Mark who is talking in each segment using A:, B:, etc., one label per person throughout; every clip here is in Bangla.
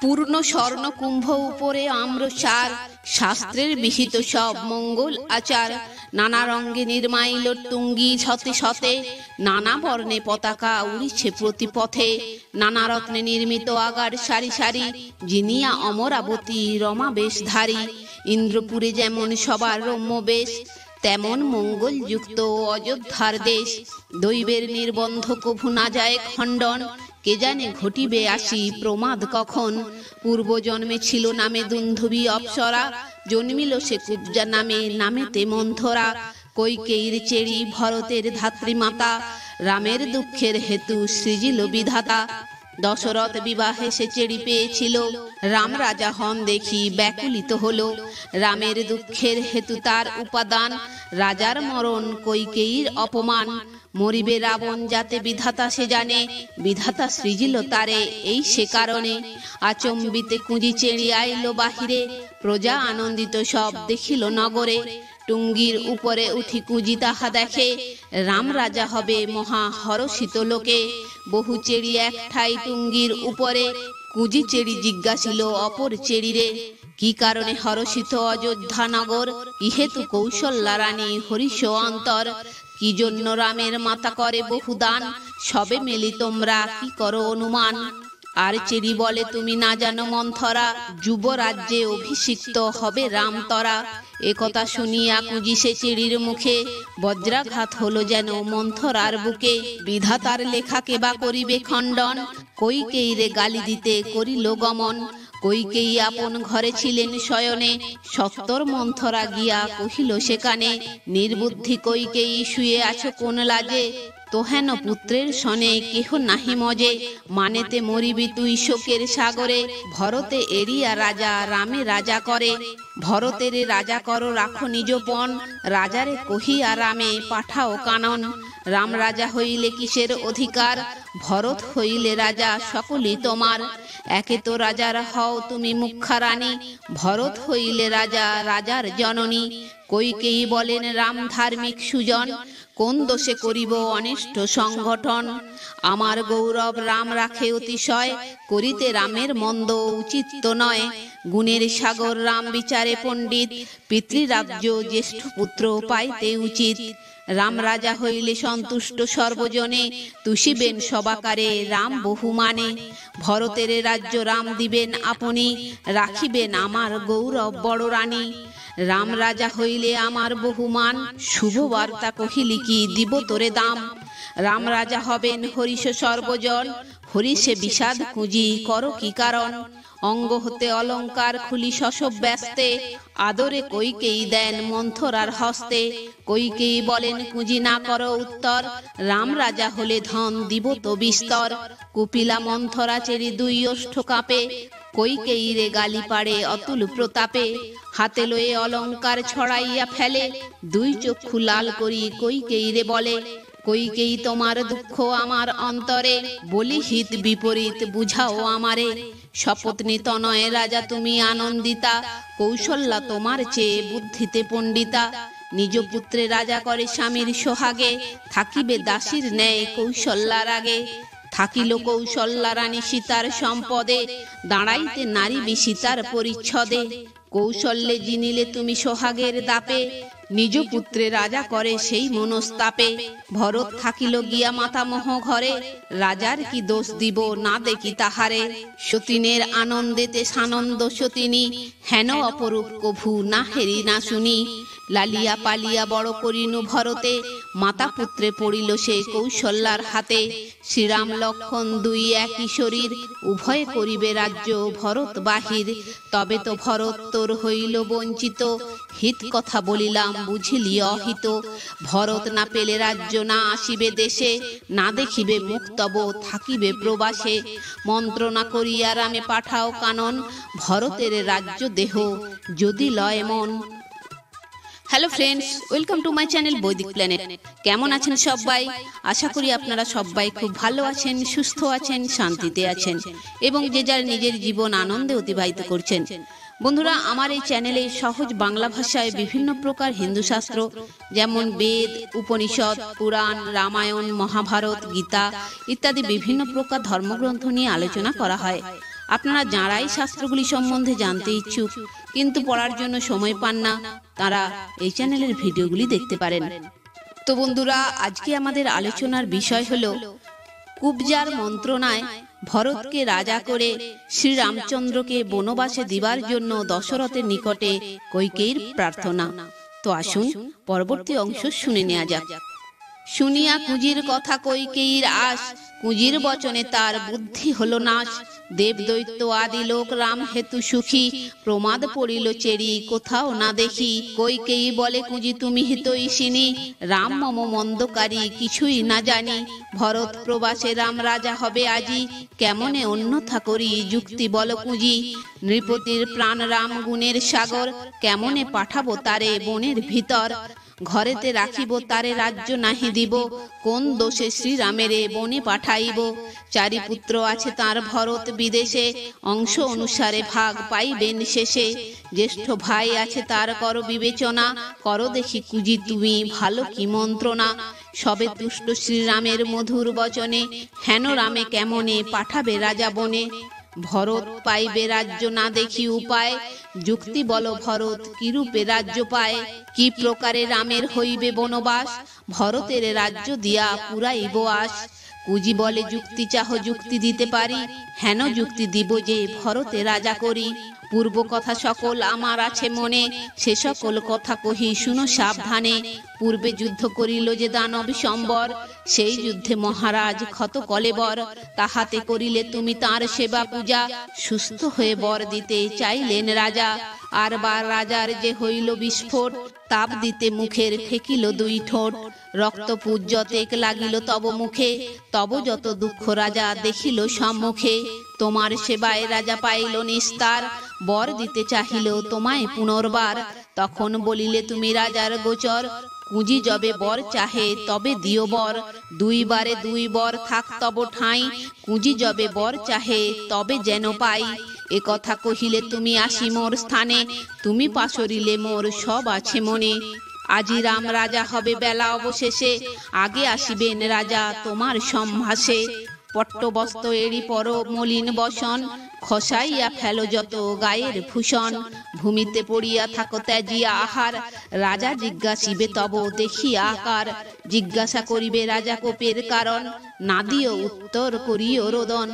A: পূর্ণ স্বর্ণ কুম্ভ উপরে আম্রসার, শাস্ত্রের বিহিত সব মঙ্গল আচার। নানা রঙ্গে নির্মাইল তুঙ্গি শতে শতে, নানা বর্ণে পতাকা উড়িছে প্রতি পথে। নানা রত্নে নির্মিত আগার সারি সারি, জিনিয়া অমরাবতী রমা বেশধারী। ইন্দ্রপুরে যেমন সবার রম্য বেশ, তেমন মঙ্গল যুক্ত অযোধ্যার দেশ। দৈবের নির্বন্ধ কভু না যায় খণ্ডন, কে জানে ঘটিবে আসি প্রমাদ কখন। পূর্ব জন্মে ছিল নামে দুন্ধুবি অপ্সরা, জন্মিল সে কুব্জা নামে নামেতে মন্থরা। কৈকেয়ীর চেরি ভরতের ধাত্রীমাতা, রামের দুঃখের হেতু সৃজিল বিধাতা। দশরথ বিবাহে সে চেরি পেয়েছিল, রাম রাজা হন দেখি ব্যাকুলিত হলো। রামের দুঃখের হেতু তার উপাদান, রাজার মরণ কৈকেয়ীর অপমান। মরিবে রাবণ যাতে বিধাতা সে জানে, বিধাতা সৃজিল তারে এই সে কারণে। আচম্বিতে কুঁজি চেড়ি আইল বাহিরে, প্রজা আনন্দিত সব দেখিল নগরে। টুঙ্গির উপরে উঠি কুঁজি তাহা দেখে, রাম রাজা হবে মহা হরষিত লোকে। বহু চেড়ি এক ঠাই টুঙ্গির উপরে, কুঁজি চেড়ি জিজ্ঞাসিল অপর চেড়িরে, কি কারণে হরষিত অযোধ্যা নগর? ইহেতু কৌশল্যা রানী হরিষ অন্তর। কি জন্য রামের মাতা করে বহুদান, সবে মেলি তোমরা কি করো অনুমান? আর চেরি বলে তুমি না জানো মন্থরা, যুবরাজ্যে অভিষিক্ত হবে রাম তরা। একথা শুনিয়া কুঁজি সে চেরির মুখে, বজ্রাঘাত হলো যেন মন্থরার বুকে। বিধাতার লেখাকে বা করিবে খণ্ডন, কৈকেয়ীরে গালি দিতে করিল গমন। কৈকেয়ী আপন ঘরে ছিলেন শয়নে, সত্তর মন্থরা গিয়া কহিল সেখানে, নির্বুদ্ধি কৈকেয়ী শুয়ে আছো কোন লাজে? তোহেন পুত্রের সনে কেহ নাহি মজে, মানেতে মরিবি তুই শোকের সাগরে। ভরতে এরিয়া রাজা রামে রাজা করে, ভরতের রাজা করো রাখো নিজ পণ। রাজারে কহিয়া রামে পাঠাও কানন, রাম রাজা হইলে কিসের অধিকার? ভরত হইলে রাজা সকলই তোমার। একে তো রাজার হও তুমি মুখ্যা রানী, ভরত হইলে রাজা রাজার জননী। কৈকেয়ী বলেন রাম ধার্মিক সুজন, কোন দোষে করিব অনিষ্ট সংগঠন? আমার গৌরব রাম রাখে অতিশয়, করিতে রামের মন্দ উচিত তো নয়। গুণের সাগর রাম বিচারে পণ্ডিত, পিতৃরাজ্য জ্যেষ্ঠ পুত্র পাইতে উচিত। রাম রাজা হইলে সন্তুষ্ট সর্বজনে, তুষিবেন সবাকারে রাম বহু মানে। ভরতের রাজ্য রাম দিবেন আপনি, রাখিবেন আমার গৌরব বড় রানী। রাম রাজা হইলে আমার বহুমান, শুভ বার্তা কহিলি কি দিব তোরে দাম। রাম রাজা হবেন হরিষ সর্বজন, হরিষে বিষাদ কুঁজি করো কি কারণ? অঙ্গ হতে অলঙ্কার খুলি শশব ব্যস্তে, আদরে কৈকেয়ী দেন মন্থরার হস্তে। কৈকেয়ী বলেন কুঁজি না করো উত্তর, রাম রাজা হলে ধন দিব তো বিস্তর। কুপিলা মন্থরা চেরি দুই ওষ্ঠ কাঁপে, কৈকেয়ীরে গালি পাড়ে অতুল প্রতাপে। হাতে লয়ে অলঙ্কার ছড়াইয়া ফেলে, দুই চক্ষু লাল করি কৈকেয়ীরে বলে, কৈকেয়ী তোমার দুঃখ আমার অন্তরে, বলি হিত বিপরীত বুঝাও আমারে। শপথ তনয় রাজা তুমি আনন্দিতা, কৌশল্যা তোমার চেয়ে বুদ্ধিতে পণ্ডিতা। নিজ পুত্রে রাজা করে স্বামীর সোহাগে, থাকিবে দাসীর ন্যায় কৌশল্যার আগে। থাকিল কৌশল্যা রানী সীতার সম্পদে, দাঁড়াইতে নারী সীতার পরিচ্ছদে। কৌশল্যে জিনিলে তুমি সোহাগের দাপে, নিজ পুত্রে রাজা করে সেই মনস্তাপে। ভরত থাকিল গিয়া মাতামহ ঘরে, রাজার কি দোষ দিব না দেখি তাহারে। সতীনের আনন্দেতে সানন্দ সতিনী, হেন অপরূপ কভু না হেরি না শুনি। লালিয়া পালিয়া বড় করিনু ভরতে, মাতা পুত্রে পড়িল সে কৌশল্যার হাতে। শ্রীরাম লক্ষণ দুই একই শরীর, উভয় করিবে রাজ্য ভরত বাহির। তবে তো ভরত তোর হইল বঞ্চিত, হিত কথা বলিলাম বুঝিলি অহিত। ভরত না পেলে রাজ্য না আসিবে দেশে, না দেখিবে মুখ তব থাকিবে প্রবাসে। মন্ত্রণা করিয়া রামে পাঠাও কানন, ভরতের রাজ্য দেহ যদি লয় মন। Hello friends, welcome to my channel বৈদিক প্ল্যানেট। কেমন আছেন সবাই? আশা করি আপনারা সবাই খুব ভালো আছেন, সুস্থ আছেন, শান্তিতে আছেন এবং যে যার নিজের জীবন আনন্দে অতিবাহিত করছেন। বন্ধুরা, আমার এই চ্যানেলে সহজ বাংলা ভাষায় বিভিন্ন প্রকার হিন্দু শাস্ত্র যেমন বেদ, উপনিষদ, পুরাণ, রামায়ণ, মহাভারত, গীতা ইত্যাদি বিভিন্ন প্রকার ধর্মগ্রন্থ নিয়ে আলোচনা করা হয়। আপনারা যারাই শাস্ত্রগুলি সম্বন্ধে জানতে ইচ্ছুক কিন্তু পড়ার জন্য সময় পান না, তারা এই চ্যানেলের ভিডিওগুলি দেখতে পারেন। তো বন্ধুরা, আজকে আমাদের আলোচনার বিষয় হলো কুবজার মন্ত্রণায় ভরতকে রাজা করে শ্রীরামচন্দ্রকে বনবাসে দিবার জন্য দশরথের নিকটে কইকেয়ীর প্রার্থনা। তো আসুন পরবর্তী অংশ শুনে নেওয়া যাক। শুনিয়া কুজির কথা কইকেয়ীর আশ, কুজির বচনে তার বুদ্ধি হলো নাশ। দেব দৈত্য আদি লোক রাম হেতু সুখী, প্রমাদ পড়িল চেরি কোথাও না দেখি। কইকেয়ী বলে কুজি তুমি হিতৈষিনী, রাম মম মন্দকারী কিছুই না জানি। ভরত প্রবাসে রাম রাজা হবে আজি, কেমনে অন্যথা করি যুক্তি বল কুজি। নৃপতির প্রাণ রাম গুণের সাগর, কেমনে পাঠাবো তারে বনের ভিতর। ঘরেতে রাখিব তারে রাজ্য নাহি দিব, কোন দোষে শ্রীরামেরে বনে পাঠাইব। চারি পুত্র আছে তার ভরত বিদেশে, অংশ অনুসারে ভাগ পাইবেন শেষে। জ্যেষ্ঠ ভাই আছে তার কর বিবেচনা, করো দেখি কুজি তুমি ভালো কি মন্ত্রণা। সবে তুষ্ট শ্রীরামের মধুর বচনে, হেন রামে কেমনে পাঠাবে রাজা বনে। ভরত পাইবে রাজ্য না দেখি উপায়, যুক্তি বল ভরত কিরূপে রাজ্য পায়। কি প্রকারে রামের হইবে বনবাস, ভরতের রাজ্য দিয়া পুরাইব আস। কুজি বলে যুক্তি চাহ যুক্তি দিতে পারি, হেন যুক্তি দিব যে ভরতে রাজা করি। পূর্ব কথা সকল আমার আছে মনে, সে সকল কথা কহি শুনো সাবধানে। পূর্বে যুদ্ধ করিল যে দানব সম্বর, সেই যুদ্ধে মহারাজ ক্ষত কলেবর। তাহাতে করিলে তুমি তার সেবা পূজা, সুস্থ হয়ে বর দিতে চাইলেন রাজা। আর বার রাজার যে হইল বিস্ফোট, তাপ দিতে মুখের ফেকিল দুই ঠোঁট। রক্ত পূজ্যতেক লাগিল তব মুখে, তব যত দুঃখ রাজা দেখিল সম্মুখে। তোমার সেবায় রাজা পাইল নিস্তার, বর দিতে চাহিল তোমায় পুনর্বার। তখন বলিলে তুমি রাজার গোচর, কুজি যবে বর চাহে তবে দিও বর। দুইবারে দুই বর থাক তব ঠাঁই, কুজি যবে বর চাহে তবে যেন পাই। এ কথা কহিলে তুমি আসি মোর স্থানে, তুমি পাশরিলে মোর সব আছে মনে। আজি রাম রাজা হবে বেলা অবশেষে, আগে আসিবেন রাজা তোমার সম্ভাসে। পট্টবস্ত্র এড়ি পর মলিন বসন, খসাইয়া ফেলো যত গায়ের ভূষণ। ভূমিতে পড়িয়া থাকো ত্যাজিয়া আহার, রাজা জিজ্ঞাসিবে তব দেখিয়া আকার। জিজ্ঞাসা করিবে রাজা কোপের কারণ, না দিও উত্তর করিও রোদন।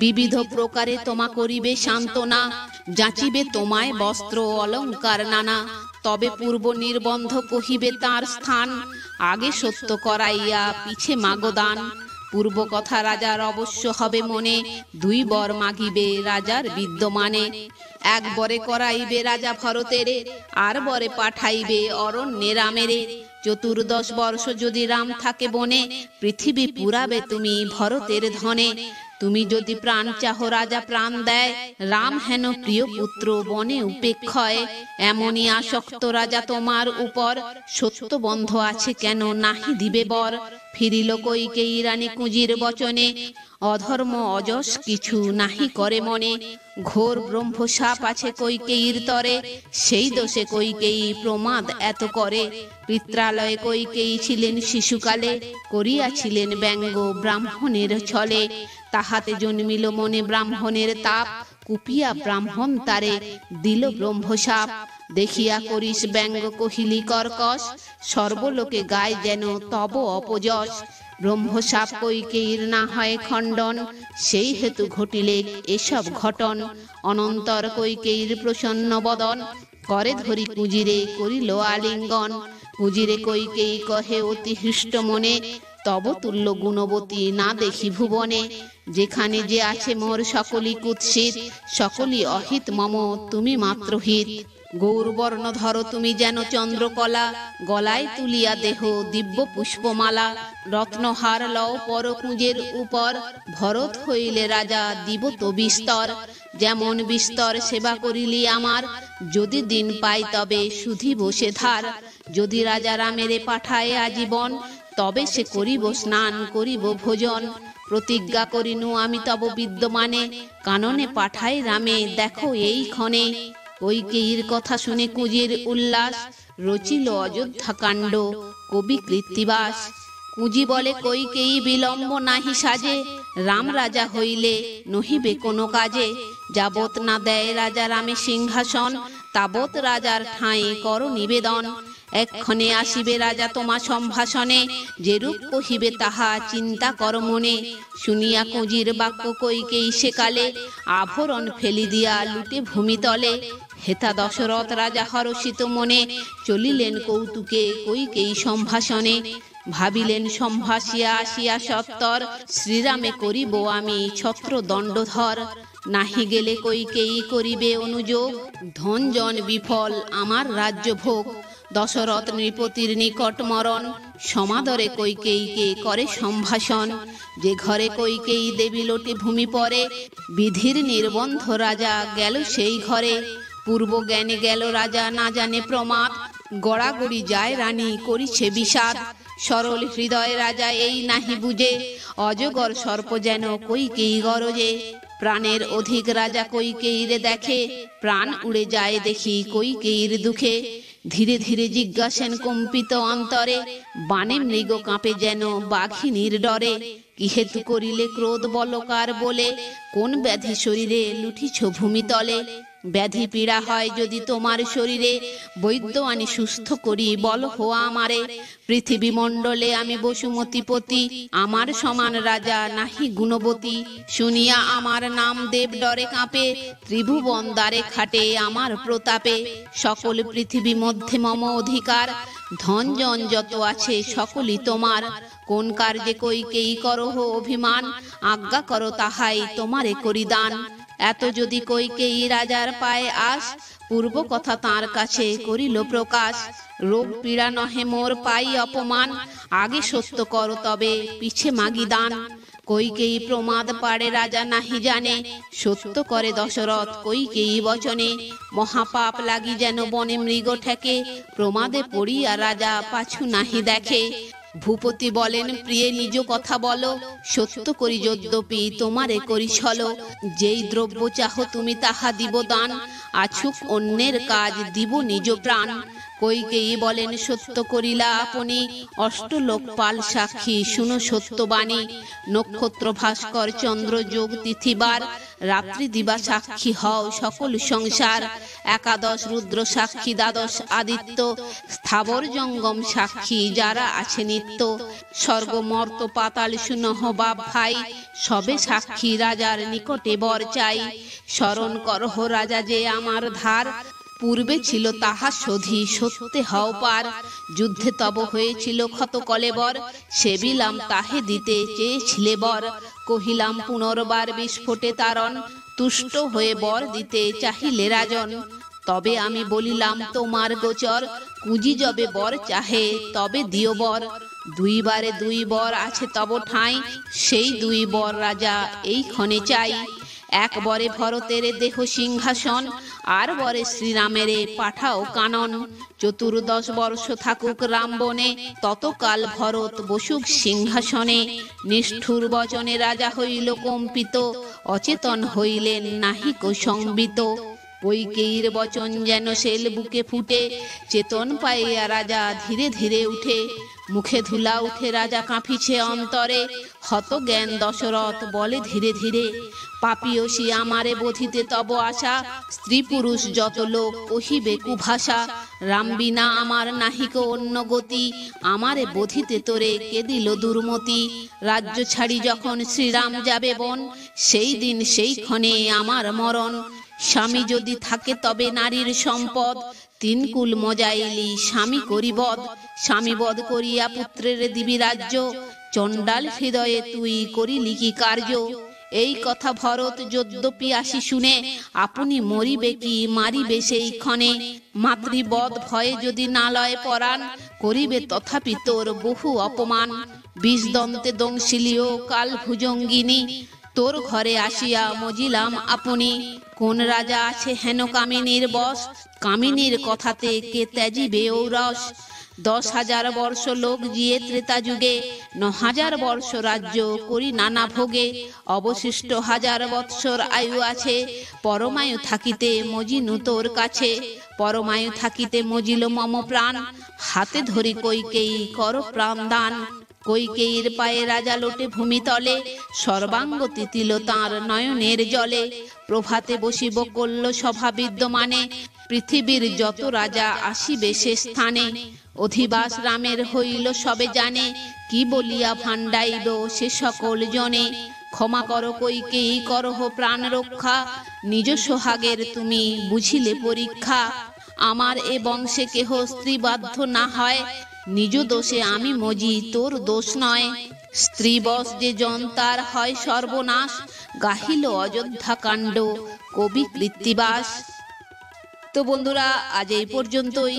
A: বিবিধ প্রকারে তোমা করিবে সান্ত্বনা, যাচিবে তোমায় বস্ত্র অলঙ্কার নানা। তবে পূর্ব নির্বন্ধ কহিবে তার স্থান, আগে সত্য করাইয়া পিছে মাগদান। পূর্ব কথা রাজার অবশ্য হবে মনে, দুই বর মাগিবে রাজার বিদ্যমানে। এক বরে করাইবে রাজা ভরতেরে, আর বরে পাঠাইবে অরণ্যে রামেরে। 14 বর্ষ যদি রাম থাকে বনে, পৃথিবী পুরাবে তুমি ভরতের ধনে। তুমি যদি প্রাণ চাহ রাজা প্রাণ দেয়, রাম হেন প্রিয় পুত্র বনে উপেক্ষয়। এমনই আসক্ত রাজা তোমার উপর, সত্য বন্ধ আছে কেন নাহি দিবে বর। ফিরিল কইকেয়ী রানী কুজির বচনে, অধর্ম অযশ কিছু নাহি করে মনে। ঘোর ব্রহ্মসাপ আছে কইকেয়ীর তরে, সেই দোষে কইকেয়ী প্রমাদ এত করে। পিত্রালয়ে কইকেয়ী ছিলেন শিশুকালে, করিয়াছিলেন ব্যঙ্গ ব্রাহ্মণের ছলে। তাহাতে জন্মিল মনে ব্রাহ্মণের তাপ, কুপিয়া ব্রাহ্মণ তারে দিল ব্রহ্মসাপ। দেখিয়া করিস ব্যঙ্গ কহিলি কর্কশ, সর্বলোকে গায় যেন তব অপযশ। ব্রহ্মসাপ কইকেয়ীর না হয় খণ্ডন, সেই হেতু ঘটিলে এসব ঘটন। অনন্তর কইকেয়ীর প্রসন্ন বদন, করে ধরি কুজিরে করিল আলিঙ্গন। কুজিরে কইকেয়ী কহে অতি হৃষ্ট মনে, তব তুল্য গুণবতী না দেখি ভুবনে। যেখানে যে আছে মোর সকলই কুৎসিত, সকলই অহিত মম তুমি মাত্র হিত। গৌরবর্ণ ধরো তুমি যেন চন্দ্রকলা, গলায় তুলিয়া দেহ দিব্য পুষ্পমালা। রত্নহার লও পর কুঁজের উপর, ভরত হইলে রাজা দিব তো বিস্তর। যেমন বিস্তর সেবা করিলি আমার, যদি দিন পাই তবে সুধি বসে ধার। যদি রাজা রামেরে পাঠায় আজীবন, তবে সে করিব স্নান করিব ভোজন। প্রতিজ্ঞা করিনু আমি তব বিদ্যমানে, কাননে পাঠাই রামে দেখো এই ক্ষণে। কইকেয়ীর কথা শুনে কুজির উল্লাস, রচিল অযোধ্যা কাণ্ড কবি কৃত্তিবাস। কুজি বলে কইকেয়ী বিলম্ব নাহি সাজে, রাম রাজা হইলে নহিবে কোনো কাজে। যাবত না দেয় রাজা রামে সিংহাসন, তাবৎ রাজার ঠাঁই কর নিবেদন। এক্ষণে আসিবে রাজা তোমা সম্ভাষণে, যেরূপ কহিবে তাহা চিন্তা কর মনে। শুনিয়া কুঁজির বাক্য কইকেই সেকালে, আভরণ ফেলি দিয়া লুটে ভূমিতলে। হেতা দশরথ রাজা হরষিত মনে, চলিলেন কৌতুকে কইকেই সম্ভাষণে। ভাবিলেন সম্ভাষিয়া আসিয়া সত্তর, শ্রীরামে করিব আমি ছত্র দণ্ডধর। নাহি গেলে কইকেই করিবে অনুযোগ, ধন জন বিফল আমার রাজ্য ভোগ। দশরথ নৃপতির নিকট মরণ, সমাদরে কইকেয়ীকে করে সম্ভাষণ। যে ঘরে কইকেয়ী দেবী লোটে ভূমি পরে, বিধির নির্বন্ধ রাজা গেল সেই ঘরে। পূর্ব জ্ঞানে গেল রাজা না জানে প্রমাদ, গড়াগড়ি যায় রানী করিছে বিষাদ। সরল হৃদয় রাজা এই নাহি বুঝে, অজগর সর্প যেন কইকেয়ী গরজে। প্রাণের অধিক রাজা কইকেয়ীরে দেখে, প্রাণ উড়ে যায় দেখি কইকেয়ীর দুঃখে। ধীরে ধীরে জিজ্ঞাসেন কম্পিত অন্তরে, বানে মৃগ কাঁপে যেন বাঘিনীর ডরে। কি হেতু করিলে ক্রোধ বলকার বলে, কোন ব্যাধি শরীরে লুঠিছ ভূমিতলে। ব্যাধি পীড়া হয় যদি তোমার শরীরে, বৈদ্য আনি সুস্থ করি বল হো আমারে। পৃথিবী মণ্ডলে আমি বসুমতীপতি, আমার সমান রাজা নাহি গুণবতী। শুনিয়া আমার নাম দেব ডরে কাঁপে, ত্রিভুবন দ্বারে খাটে আমার প্রতাপে। সকল পৃথিবী মধ্যে মম অধিকার, ধন জন যত আছে সকলই তোমার। কোন কার্যে কইকেয়ী করহ অভিমান, আজ্ঞা করো তাহাই তোমারে করি দান। এত যদি কইকেয়ী রাজার পায়ে আস, পূর্ব কথা তাঁর কাছে করিল প্রকাশ। রোগ পীড়া নহে মোর পাই অপমান, আগে সত্য করো তবে পিছে মাগি দান। কইকেয়ী প্রমাদ পাড়ে রাজা নাহি জানে, সত্য করে দশরথ কইকেয়ী বচনে। মহাপাপ লাগি যেন বনে মৃগ ঠেকে, প্রমাদে পড়িয়া রাজা পাছু নাহি দেখে। ভূপতি বলেন প্রিয়ে নিজ কথা বলো, সত্য করি যদ্যপি তোমারে করি ছলো। যেই দ্রব্য চাহ তুমি তাহা দিব দান, আছুক অন্যের কাজ দিব নিজ প্রাণ। কইকেয়ী বলেন সত্য করিলা আপনি, অষ্টলোকপাল সাক্ষী শুনো সত্যবাণী। নক্ষত্র ভাস্কর চন্দ্র যোগ তিথিবার, রাত্রি দিবা সাক্ষী হও সকল সংসার। একাদশ রুদ্র সাক্ষী দ্বাদশ আদিত্য, স্থাবর জঙ্গম সাক্ষী যারা আছে নিত্য। স্বর্গ মর্ত পাতাল শুনহ বাপ ভাই, সবে সাক্ষী রাজার নিকটে বর চাই। স্মরণ করহ রাজা যে আমার ধার, পূর্বে ছিল তাহা শোধি সত্যে হও পার। যুদ্ধে তব হয়েছিল ক্ষত কলেবর, সেবিলাম তাহে দিতে চেয়েছিলে বর। কহিলাম পুনর্বার বিস্ফোটে তারণ, তুষ্ট হয়ে বর দিতে চাহিলে রাজন। তবে আমি বলিলাম তোমার গোচর, কুঁজি যবে বর চাহে তবে দিও বর। দুইবারে দুই বর আছে তব ঠাঁই, সেই দুই বর রাজা এই ক্ষণে চাই। এক বরে ভরতের দেহ সিংহাসন, আর বরে শ্রীরামেরে পাঠাও কানন। 14 বর্ষ থাকুক রাম বনে, ততকাল ভরত বসুক সিংহাসনে। নিষ্ঠুর বচনে রাজা হইল কম্পিত, অচেতন হইলেন নাহিক সংবিত। কইকেয়ীর বচন যেন সেল বুকে ফুটে, চেতন পাইয়া রাজা ধীরে ধীরে উঠে। মুখে ধুলা উঠে রাজা কাঁপিছে অন্তরে, হত জ্ঞান দশরথ বলে ধীরে ধীরে। পাপিয়সী আমারে বোধিতে তব আশা, স্ত্রী পুরুষ যত লোক কহিবে কুভাষা। রাম বিনা আমার নাহিক অন্য গতি, আমারে বোধিতে তোরে কে দিল দুর্মতি। রাজ্য ছাড়ি যখন শ্রীরাম যাবে বন, সেই দিন সেই ক্ষণে আমার মরণ। স্বামী যদি থাকে তবে নারীর সম্পদ, 3 কুল মজাইলি স্বামী করিবদ। স্বামী বধ করিয়া পুত্রের দিবি রাজ্য, চণ্ডাল হৃদয়ে তুই করিলি কি কার্য। এই কথা ভরত যদ্যপি আসি শুনে, আপনি মরিবে কি মারিবে সেই ক্ষণে। মাতৃবধ ভয়ে যদি না লয় পরাণ, করিবে তথাপি তোর বহু অপমান। 20 দন্তে দংশিলিও কাল ভুজঙ্গিনী, তোর ঘরে আসিয়া মজিলাম আপনি। কোন রাজা আছে হেন কামিনীর বশ, কামিনীর কথাতে কে ত্যাজিবে ঔরস। 10,000 বর্ষ লোক জিয়ে ত্রেতা যুগে, 9,000 বর্ষ রাজ্য করি নানা ভোগে। অবশিষ্ট 1000 বৎসর আয়ু আছে, পরমায়ু থাকিতে মজিনু তোর কাছে। পরমায়ু থাকিতে মজিল মম প্রাণ, হাতে ধরি কইকেয়ী কর প্রাণ দান। কইকেয়ীর পায়ে রাজা লোটে ভূমিতলে, সর্বাঙ্গ তিতিল তাঁর নয়নের জলে। প্রভাতে বসিব কল্য সভা বিদ্যমানে, পৃথিবীর যত রাজা আসিবে সে স্থানে, অধিবাস রামের হইল সবে জানে, কি বলিয়া ভাণ্ডাইব সে সকল জনে, ক্ষমা করো কইকেয়ী করহ প্রাণ রক্ষা, নিজ সোহাগের তুমি বুঝিলে পরীক্ষা, আমার এ বংশে কেহ স্ত্রী বাধ্য না হয়, নিজ দোষে আমি মজি তোর দোষ নয়, স্ত্রী বশ যে জন তার হয় সর্বনাশ, গাহিল অযোধ্যা কাণ্ড কবি কৃত্তিবাস। তো বন্ধুরা, আজ এই পর্যন্তই।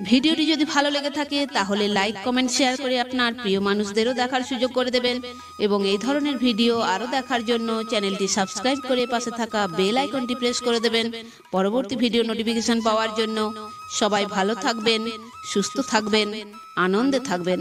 A: ভিডিওটি যদি ভালো লেগে থাকে তাহলে লাইক কমেন্ট শেয়ার করে আপনার প্রিয় মানুষদেরও দেখার সুযোগ করে দেবেন, এবং এই ধরনের ভিডিও আরও দেখার জন্য চ্যানেলটি সাবস্ক্রাইব করে পাশে থাকা বেল আইকনটি প্রেস করে দেবেন পরবর্তী ভিডিও নোটিফিকেশন পাওয়ার জন্য। সবাই ভালো থাকবেন, সুস্থ থাকবেন, আনন্দে থাকবেন।